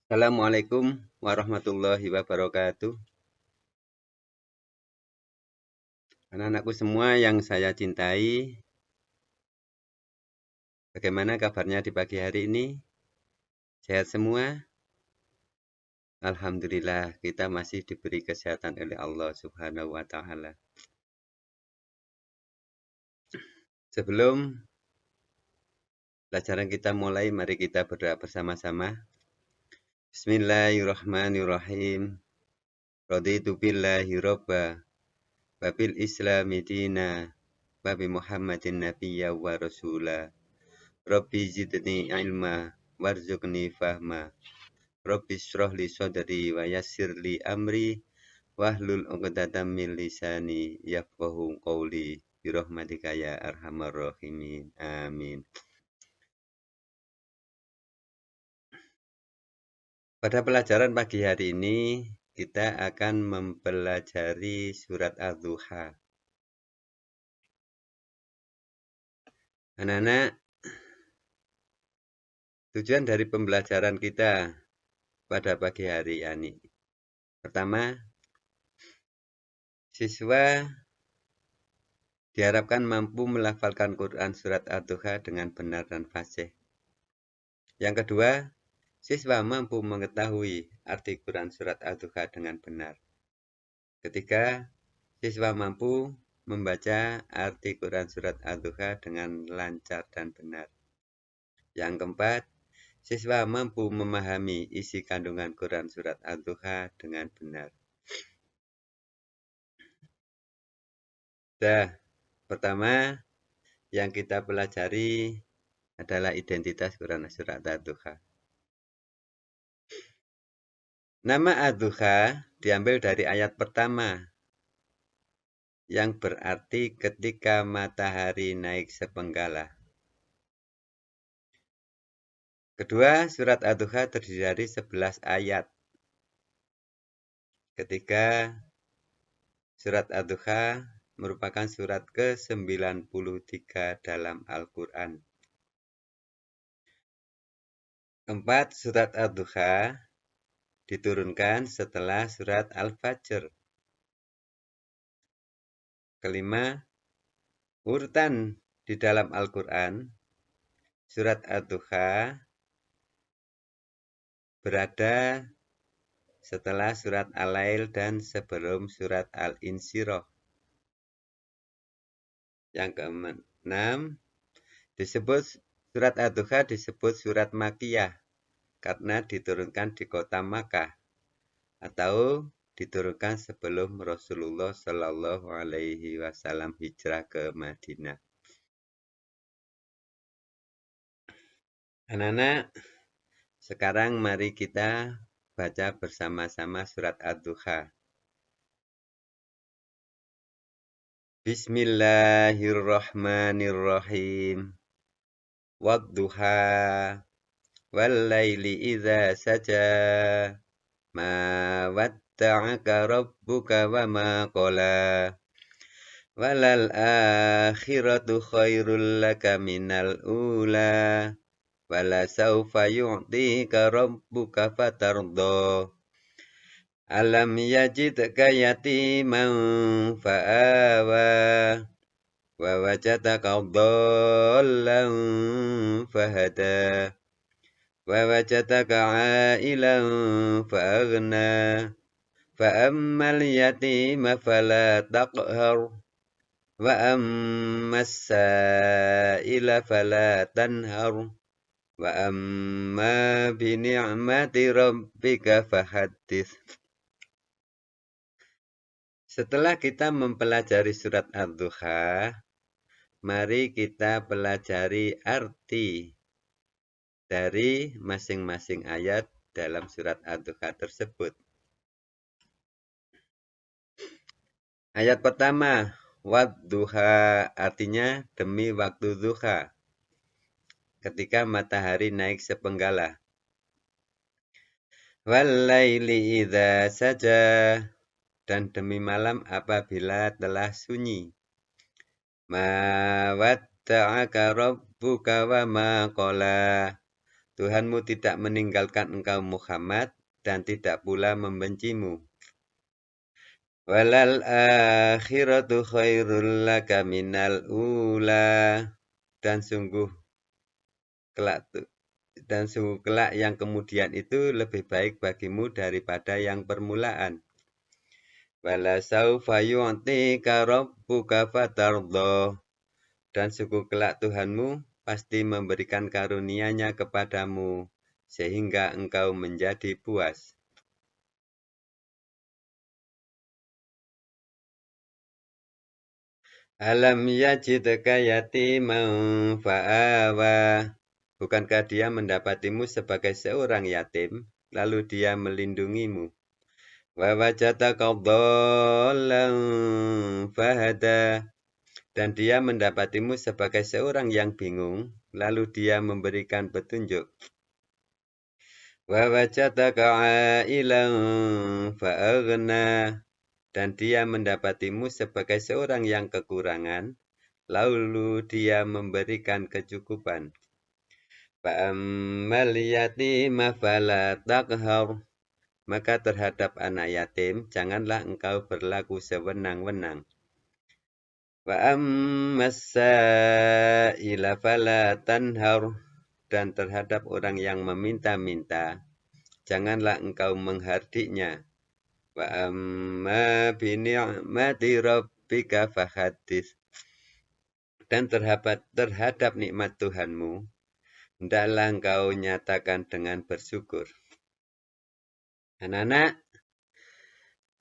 Assalamualaikum warahmatullahi wabarakatuh. Anak-anakku semua yang saya cintai, bagaimana kabarnya di pagi hari ini? Sehat semua? Alhamdulillah, kita masih diberi kesehatan oleh Allah Subhanahu wa Ta'ala. Sebelum pelajaran kita mulai, mari kita berdoa bersama-sama. Bismillahirrahmanirrahim. Raditu billahi robba, wabil islami dina, wabi Muhammadin nabiyya wa rasulah. Rabbi zidni ilma, warzuqni fahma. Rabbi shrah li sadri wa yassir li amri wahlul 'uqdatam min lisani yafqahu qawli bi rahmatika ya arhamar rahimin. Amin. Pada pelajaran pagi hari ini kita akan mempelajari surat Ad-Duha. Anak-anak, tujuan dari pembelajaran kita pada pagi hari ini. Pertama, siswa diharapkan mampu melafalkan Quran surat Ad-Duha dengan benar dan fasih. Yang kedua, siswa mampu mengetahui arti Quran surat Ad-Duha dengan benar. Ketiga, siswa mampu membaca arti Quran surat Ad-Duha dengan lancar dan benar. Yang keempat, siswa mampu memahami isi kandungan Quran surat Ad-Duha dengan benar. Pertama yang kita pelajari adalah identitas Quran surat Ad-Duha. Nama Ad-Duha diambil dari ayat pertama yang berarti ketika matahari naik sepenggala. Kedua, surat Ad-Duha terdiri dari 11 ayat. Ketiga, surat Ad-Duha merupakan surat ke-93 dalam Al-Quran. Keempat, surat Ad-Duha diturunkan setelah surat Al-Fajr. Kelima, urutan di dalam Al-Quran, surat Ad-Duha berada setelah surat Al-Lail dan sebelum surat Al-Insyirah. Yang keenam, surat Ad-Duha disebut surat Makkiyah karena diturunkan di kota Makkah atau diturunkan sebelum Rasulullah Shallallahu Alaihi Wasallam hijrah ke Madinah. Anak-anak, sekarang mari kita baca bersama-sama surat Ad-Duha. Bismillahirrahmanirrahim. Wadduha wallaili idza saja ma watta'aka rabbuka wa ma qala walal akhiratu khairul laka minal ula wala sawfa yu'tika rabbuka fatarda alam yajidka yatiman fa'awa wa wajadaka dhallan fahada wa wajadaka 'ailan fa'aghna fa ammal yatima fala taqhar wa ammas sa'ila fala tanhar wa amma bi ni'mati rabbika fahaddits. Setelah kita mempelajari surat Ad-Duha, mari kita pelajari arti dari masing-masing ayat dalam surat Ad-Duha tersebut. Ayat pertama, Wadduha, artinya demi waktu duha, ketika matahari naik sepenggala. Wallaili idza saja, dan demi malam apabila telah sunyi. Ma watta'aka rabbuka wa ma qala, Tuhanmu tidak meninggalkan engkau Muhammad dan tidak pula membencimu. Walal akhiratu khairul laka minal ula, dan sungguh kelak yang kemudian itu lebih baik bagimu daripada yang permulaan. Wala saufa yu'tika rabbuka fatardha, dan sungguh kelak Tuhanmu pasti memberikan karunia-Nya kepadamu sehingga engkau menjadi puas. Alam yajidka yatiman fa'awa, bukankah dia mendapatimu sebagai seorang yatim, lalu dia melindungimu. Wa wajadaka dhallan fahada, dan dia mendapatimu sebagai seorang yang bingung, lalu dia memberikan petunjuk. Wa wajadaka 'ailan fa'aghna, dan dia mendapatimu sebagai seorang yang kekurangan, lalu dia memberikan kecukupan. Fa'ammal yatima fala taqhar, maka terhadap anak yatim janganlah engkau berlaku sewenang-wenang. Wa'ammas sa'ila fala tanhar, dan terhadap orang yang meminta-minta janganlah engkau menghardiknya. Wa amma bi ni'mati rabbika fahaddits, dan terhadap nikmat Tuhanmu hendaklah engkau nyatakan dengan bersyukur. Anak-anak,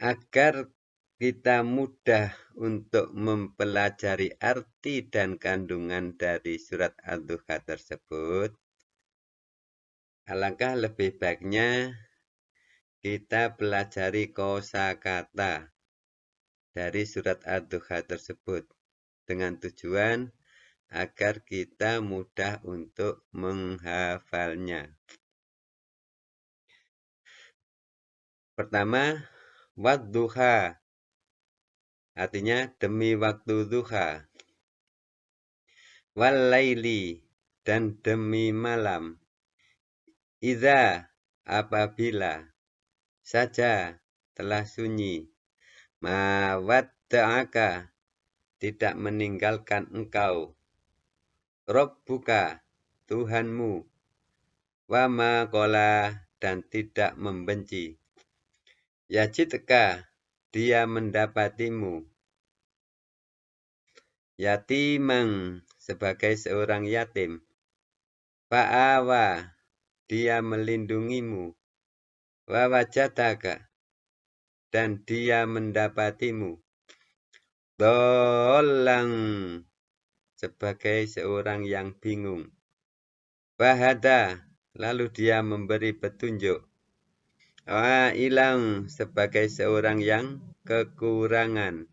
agar kita mudah untuk mempelajari arti dan kandungan dari surat Ad-Duha tersebut, alangkah lebih baiknya kita pelajari kosakata dari surat Ad-Duha tersebut dengan tujuan agar kita mudah untuk menghafalnya. Pertama, wadduha, artinya demi waktu duha. Walaili, dan demi malam. Idza, apabila saja telah sunyi. Ma wadda'aka, tidak meninggalkan engkau. Rabbuka, Tuhanmu. Wa ma qala, dan tidak membenci. Yajidka, dia mendapatimu. Yatimang, sebagai seorang yatim. Fa'awa, dia melindungimu. Wa wajadaka, dan dia mendapatimu. Dhallan, sebagai seorang yang bingung. Fahada, lalu dia memberi petunjuk. Ilang, sebagai seorang yang kekurangan.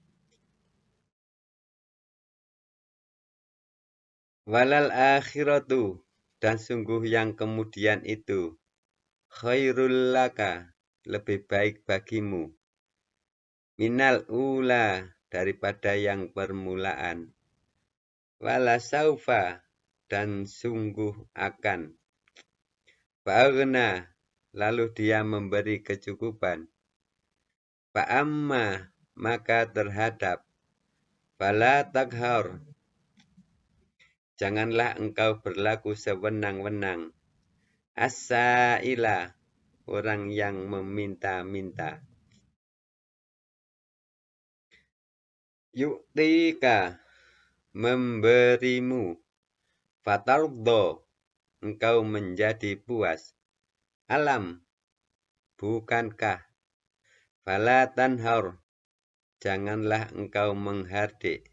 Walal akhiratu, dan sungguh yang kemudian itu. Khairul laka, lebih baik bagimu. Minal ula, daripada yang permulaan. Wala saufa, dan sungguh akan. Fa'aghna, lalu dia memberi kecukupan. Fa'amma, maka terhadap. Fala taghar, janganlah engkau berlaku sewenang-wenang. As-sa'ila, orang yang meminta-minta. Yu'tika, memberimu. Fatardha, engkau menjadi puas. Alam, bukankah. Fala tanhar, janganlah engkau menghardik.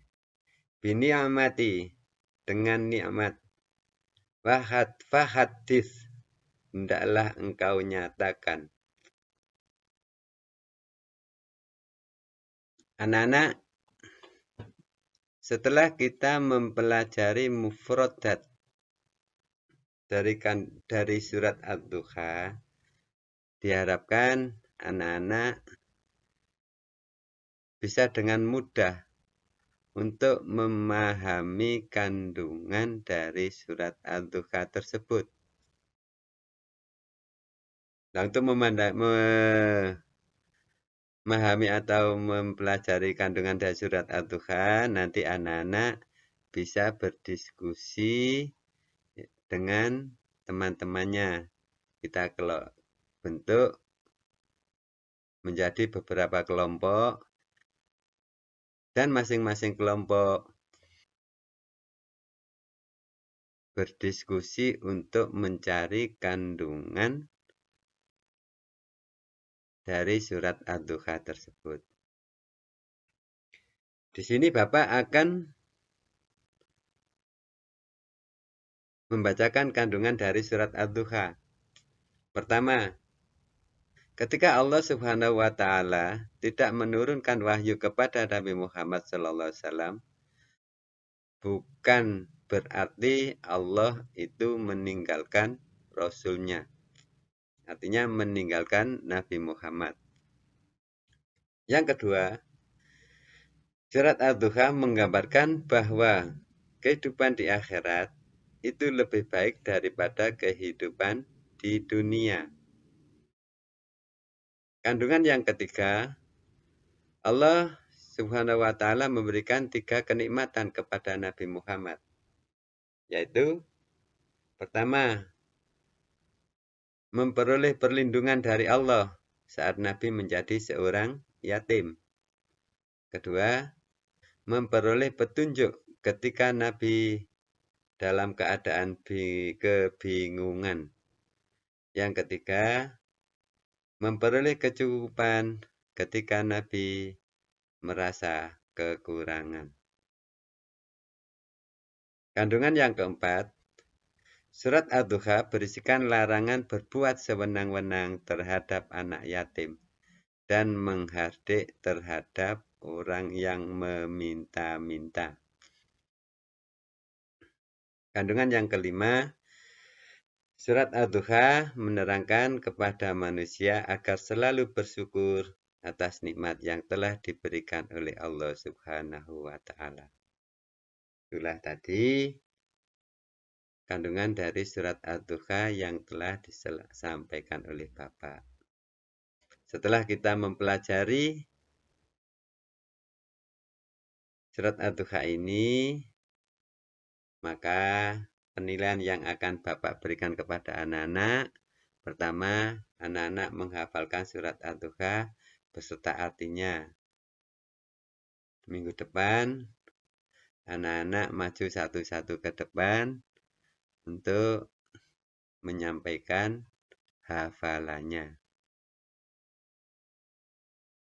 Bini'amati, dengan nikmat. Fahaddits, hendaklah engkau nyatakan. Anak-anak, setelah kita mempelajari mufradat dari surat Ad-Duha, diharapkan anak-anak bisa dengan mudah untuk memahami kandungan dari surat Ad-Duha tersebut. Nah, untuk memahami atau mempelajari kandungan dari surat Ad-Duha, nanti anak-anak bisa berdiskusi dengan teman-temannya. Kita kalau bentuk menjadi beberapa kelompok, dan masing-masing kelompok berdiskusi untuk mencari kandungan dari surat Ad-Duha tersebut. Di sini Bapak akan membacakan kandungan dari surat Ad-Duha. Pertama, ketika Allah Subhanahu wa taala tidak menurunkan wahyu kepada Nabi Muhammad SAW, bukan berarti Allah itu meninggalkan Rasulnya. Artinya meninggalkan Nabi Muhammad. Yang kedua, surat Ad-Duha menggambarkan bahwa kehidupan di akhirat itu lebih baik daripada kehidupan di dunia. Kandungan yang ketiga, Allah Subhanahu wa taala memberikan 3 kenikmatan kepada Nabi Muhammad. Yaitu pertama, memperoleh perlindungan dari Allah saat Nabi menjadi seorang yatim. Kedua, memperoleh petunjuk ketika Nabi dalam keadaan kebingungan. Yang ketiga, memperoleh kecukupan ketika Nabi merasa kekurangan. Kandungan yang keempat, surat Ad-Duha berisikan larangan berbuat sewenang-wenang terhadap anak yatim dan menghardik terhadap orang yang meminta-minta. Kandungan yang kelima, surat Ad-Duha menerangkan kepada manusia agar selalu bersyukur atas nikmat yang telah diberikan oleh Allah Subhanahu wa taala. Itulah tadi kandungan dari surat Ad-Duha yang telah disampaikan oleh Bapak. Setelah kita mempelajari surat Ad-Duha ini, maka penilaian yang akan Bapak berikan kepada anak-anak, pertama, anak-anak menghafalkan surat Ad-Duha beserta artinya. Minggu depan, anak-anak maju satu-satu ke depan untuk menyampaikan hafalannya.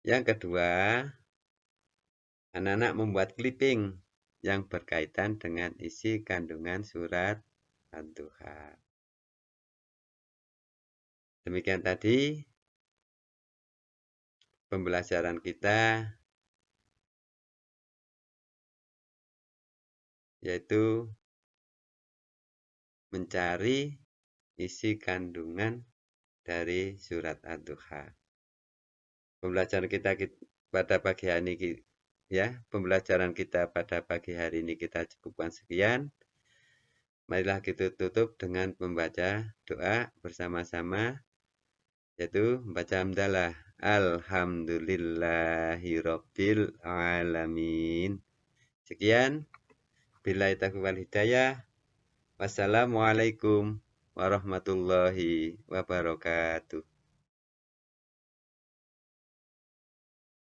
Yang kedua, anak-anak membuat clipping yang berkaitan dengan isi kandungan surat Ad-Duha. Demikian tadi pembelajaran kita, yaitu mencari isi kandungan dari surat Ad-Duha. Pembelajaran kita pada pagi hari ini, pembelajaran kita pada pagi hari ini kita cukupkan sekian. Marilah kita tutup dengan membaca doa bersama-sama, yaitu membaca hamdalah. Alhamdulillahirabbil alamin. Sekian. Billahi taufiq wal hidayah. Wassalamualaikum warahmatullahi wabarakatuh.